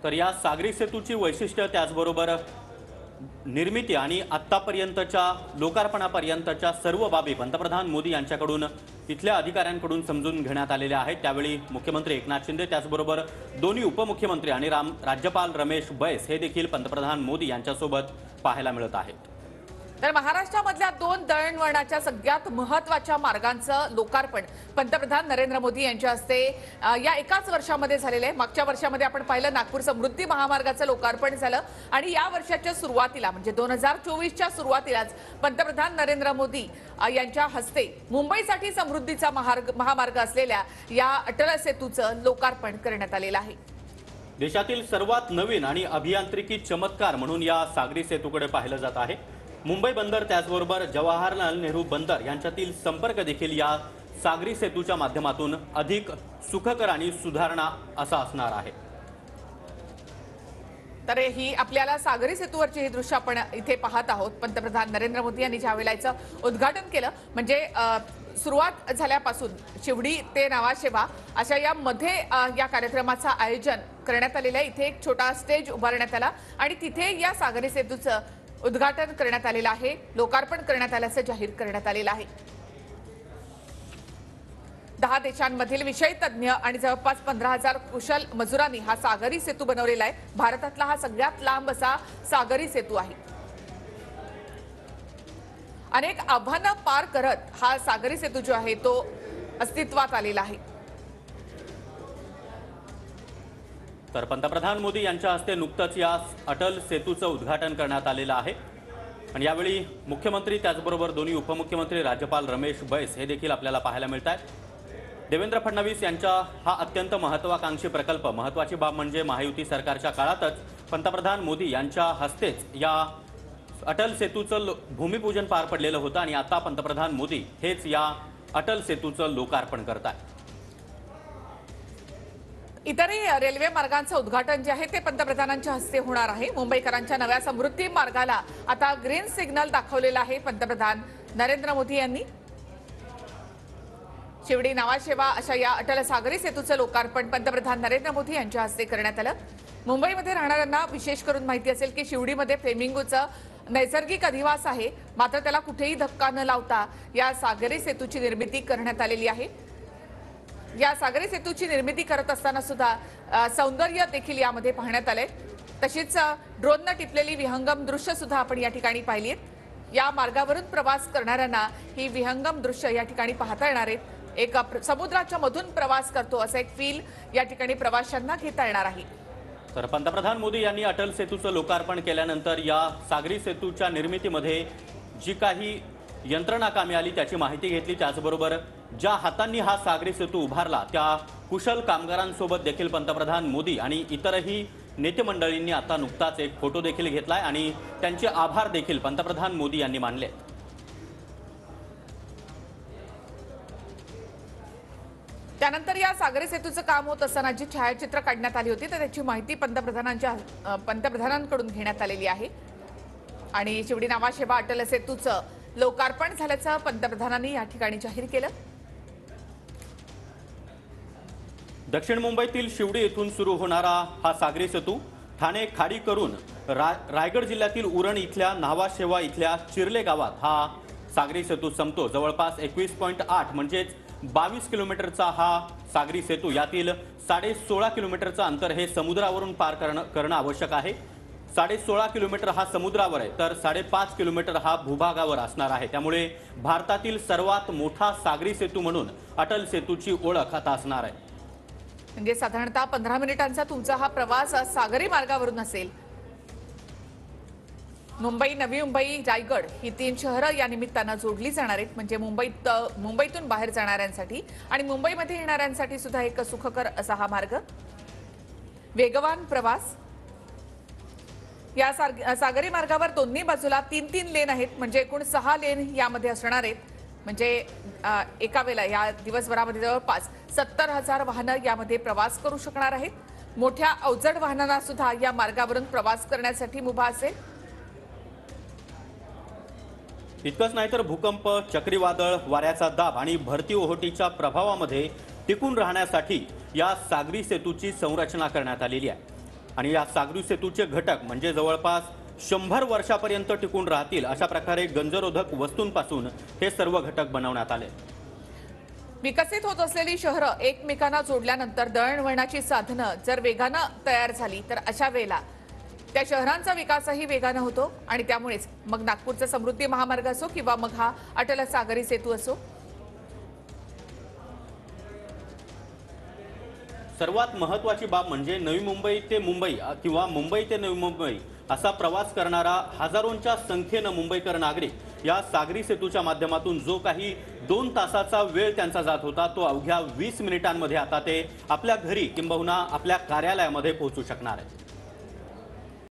तर या सागरी सेतूची वैशिष्ट्य त्याचबरोबर निर्मिती आणि आत्तापर्यंतच्या लोकार्पणापर्यंतच्या सर्व बाबी पंतप्रधान मोदी यांच्याकडून इथल्या अधिकाऱ्यांकडून समजून घेण्यात आलेल्या आहेत। त्यावेळी मुख्यमंत्री एकनाथ शिंदे त्याचबरोबर दोन्ही उपमुख्यमंत्री आणि राज्यपाल रमेश बैस हे देखील पंतप्रधान मोदी यांच्यासोबत पाहायला मिळत आहेत। तर महाराष्ट्रामधल्या 2 दळणवळणाच्या सगळ्यात महत्त्वाच्या मार्गांचं लोकार्पण पंतप्रधान नरेंद्र मोदी यांच्या हस्ते या एकाच वर्षामध्ये झालेलं आहे। मागच्या वर्षामध्ये आपण पाहिलं नागपूर समृद्धी महामार्गाचं लोकार्पण झालं आणि या वर्षाच्या सुरुवातीला म्हणजे 2024च्या सुरुवातीलाच पंतप्रधान नरेंद्र मोदी यांच्या हस्ते मुंबईसाठी समृद्धीचा महामार्ग असलेल्या या अटल सेतूचं लोकार्पण करण्यात आलेलं आहे। देशातील सर्वात नवीन आणि अभियांत्रिकी चमत्कार म्हणून या सागरी सेतूकडे पाहिलं जात आहे। मुंबई बंदर त्याचबरोबर जवाहरलाल नेहरू बंदर यांच्यातील संपर्क देखील या सागरी सेतूच्या माध्यमातून अधिक सुखकर आणि सुधारणा असा असणार आहे। तर ही आपल्याला सागरी सेतूवरची ही दृश्य आपण इथे पाहत आहोत। पंतप्रधान नरेंद्र मोदी यांनी ज्यावेळेला याचं उद्घाटन केलं म्हणजे सुरुवात झाल्यापासून शिवडी ते नावाशेवा अशा या मध्ये या कार्यक्रमाचं आयोजन करण्यात आलेलं आहे। इथे एक छोटा स्टेज उभारण्यात आला आणि तिथे या सागरी सेतूचं उद्घाटन करण्यात आलेलं आहे, लोकार्पण करण्यात आल्याचं जाहीर करण्यात आलेलं आहे। 10 देशांमधील विषय तज्ञ आणि जवळपास 15,000 कुशल मजुरांनी हा सागरी सेतू बनवलेला आहे। भारतातला हा सगळ्यात लांब असा सागरी सेतू आहे। अनेक आव्हानं पार करत हा सागरी सेतू जो आहे तो अस्तित्वात आलेला आहे। तर पंतप्रधान मोदी यांच्या हस्ते नुकतंच या अटल सेतूचं उद्घाटन करण्यात आलेलं आहे आणि यावेळी मुख्यमंत्री त्याचबरोबर दोन्ही उपमुख्यमंत्री राज्यपाल रमेश बैस हे देखील आपल्याला पाहायला मिळत आहेत। देवेंद्र फडणवीस यांचा हा अत्यंत महत्त्वाकांक्षी प्रकल्प महत्त्वाची बाब म्हणजे महायुती सरकारच्या काळातच पंतप्रधान मोदी यांच्या हस्तेच या अटल सेतूचं भूमिपूजन पार पडलेलं होतं आणि आता पंतप्रधान मोदी हेच या अटल सेतूचं लोकार्पण करतात। इतरही रेल्वे मार्गांचं उद्घाटन जे आहे ते पंतप्रधानांच्या हस्ते होणार आहे। मुंबईकरांच्या नव्या समृद्धी मार्गाला आता ग्रीन सिग्नल दाखवलेला आहे पंतप्रधान नरेंद्र मोदी यांनी। शिवडी नावाशेवा अशा या अटल सागरी सेतूचं लोकार्पण पंतप्रधान नरेंद्र मोदी यांच्या हस्ते करण्यात आलं। मुंबईमध्ये राहणाऱ्यांना विशेष करून माहिती असेल की शिवडीमध्ये फ्लेमिंगोचं नैसर्गिक अधिवास आहे, मात्र त्याला कुठेही धक्का न लावता या सागरी सेतूची निर्मिती करण्यात आलेली आहे। या सागरी सेतूची निर्मिती करत असताना सुद्धा सौंदर्य देखील यामध्ये पाहण्यात आले। तशीच ड्रोनने टिपलेली विहंगम दृश्य सुद्धा आपण या ठिकाणी पाहिली आहेत। या मार्गावरून प्रवास करणाऱ्यांना ही विहंगम दृश्य या ठिकाणी पाहता येणार आहेत। एक समुद्राच्या मधून प्रवास करतो असं एक फील या ठिकाणी प्रवाशांना घेता येणार आहे। तर पंतप्रधान मोदी यांनी अटल सेतूचं लोकार्पण केल्यानंतर या सागरी सेतूच्या निर्मितीमध्ये जी काही यंत्रणा कामी आली त्याची माहिती घेतली। त्याचबरोबर ज्या हातांनी हा सागरी सेतू उभारला त्या कुशल कामगारांसोबत देखील पंतप्रधान मोदी आणि इतरही नेते मंडळींनी आता नुकताच एक फोटो देखील घेतलाय आणि त्यांचे आभार देखील पंतप्रधान मोदी यांनी मानले। त्यानंतर या सागरी सेतूचं काम होत असताना जी छायाचित्र काढण्यात आली होती तर त्याची माहिती पंतप्रधानांकडून घेण्यात आलेली आहे आणि शिवडी नावाशेवा अटल सेतूचं लोकार्पण झाल्याचं पंतप्रधानांनी या ठिकाणी जाहीर केलं। दक्षिण मुंबईतील शिवडी येथून सुरू होणारा हा सागरी सेतू ठाणे खाडी करून रायगड जिल्ह्यातील उरण इथल्या नावाशेवा इथल्या चिरले गावात हा सागरी सेतू संपतो। जवळपास 21.8 म्हणजेच 22 किलोमीटरचा हा सागरी सेतू, यातील 16.5 किलोमीटरचं अंतर हे समुद्रावरून पार करणं आवश्यक आहे। 16.5 किलोमीटर हा समुद्रावर आहे तर 5.5 किलोमीटर हा भूभागावर असणार आहे। त्यामुळे भारतातील सर्वात मोठा सागरी सेतू म्हणून अटल सेतूची ओळख आता असणार आहे। म्हणजे साधारणतः 15 मिनिटांचा तुमचा हा प्रवास सागरी मार्गावरून असेल। मुंबई, नवी मुंबई, रायगड ही 3 शहरं या निमित्तानं जोडली जाणार आहेत। म्हणजे मुंबईतून बाहेर जाणाऱ्यांसाठी आणि मुंबईमध्ये येणाऱ्यांसाठी सुद्धा एक सुखकर असा हा मार्ग, वेगवान प्रवास। या सागरी मार्गावर दोन्ही बाजूला 3-3 लेन आहेत म्हणजे एकूण 6 लेन यामध्ये असणार आहेत। म्हणजे एका वेळेला या दिवसभरामध्ये जवळपास 70,000 वाहनं यामध्ये प्रवास करू शकणार आहेत। मोठ्या अवजड वाहनांना सुद्धा या मार्गावरून प्रवास करण्यासाठी मुभा असेल। इतकंच नाही तर भूकंप, चक्रीवादळ, वाऱ्याचा दाब आणि भरती ओहोटीच्या प्रभावामध्ये टिकून राहण्यासाठी या सागरी सेतूची संरचना करण्यात आलेली आहे। आणि या सागरी सेतूचे घटक म्हणजे जवळपास 100 वर्षापर्यंत टिकून राहतील अशा प्रकारे गंजरोधक वस्तूंपासून हे सर्व घटक बनवण्यात आले। विकसित होत असलेली शहरं एकमेकांना जोडल्यानंतर दळणवळणाची साधनं जर वेगानं तयार झाली तर अशा वेळेला त्या शहरांचा विकासही वेगानं होतो आणि त्यामुळेच मग नागपूरचा समृद्धी महामार्ग असो किंवा मग हा अटल सागरी सेतू असो। सर्वात महत्त्वाची बाब म्हणजे नवी मुंबई ते मुंबई किंवा मुंबई ते नवी मुंबई असा प्रवास करणारा हजारोंच्या संख्येनं मुंबईकर नागरिक या सागरी सेतूच्या माध्यमातून जो काही 2 तासाचा वेळ त्यांचा जात होता तो अवघ्या 20 मिनिटांमध्ये आता ते आपल्या घरी किंबहुना आपल्या कार्यालयामध्ये पोहोचू शकणार आहे।